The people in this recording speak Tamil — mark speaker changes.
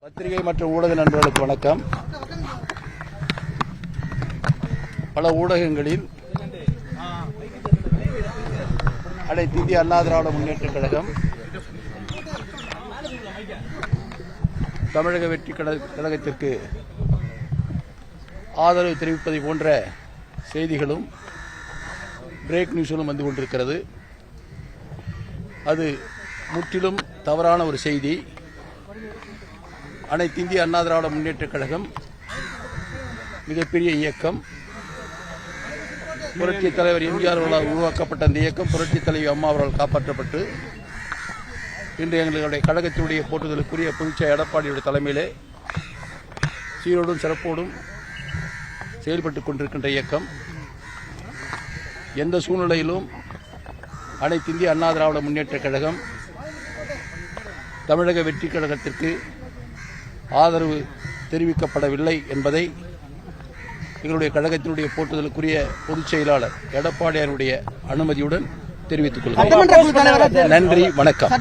Speaker 1: பத்திரிகை மற்றும் ஊடக நண்பர்களுக்கு வணக்கம். பல ஊடகங்களில் அனைத்து இந்திய அண்ணா திராவிட முன்னேற்றக் கழகம், தமிழக வெற்றி கழகத்திற்கு ஆதரவு தெரிவிப்பதை போன்ற செய்திகளும் பிரேக் நியூஸ்களும் வந்து கொண்டிருக்கிறது. அது முற்றிலும் தவறான ஒரு செய்தி. அனைத்து இந்திய அண்ணா திராவிட முன்னேற்றக் கழகம் மிகப்பெரிய இயக்கம். புரட்சித் தலைவர் எம்ஜிஆர் அவர்களால் உருவாக்கப்பட்ட அந்த இயக்கம் புரட்சித் தலைவி அம்மா அவர்களால் காப்பாற்றப்பட்டு இன்று எங்களுடைய கழகத்தினுடைய போற்றுதலுக்குரிய பொதுச்செயலாளர் எடப்பாடியுடைய தலைமையிலே சீரோடும் சிறப்போடும் செயல்பட்டுக் கொண்டிருக்கின்ற இயக்கம். எந்த சூழ்நிலையிலும் அனைத்து இந்திய அண்ணா திராவிட முன்னேற்றக் கழகம் தமிழக வெற்றி கழகத்திற்கு ஆதரவு தெரிவிக்கப்படவில்லை என்பதை எங்களுடைய கழகத்தினுடைய போற்றுதலுக்குரிய பொதுச் செயலாளர் எடப்பாடியாருடைய அனுமதியுடன் தெரிவித்துக் கொள்கிறேன். நன்றி, வணக்கம்.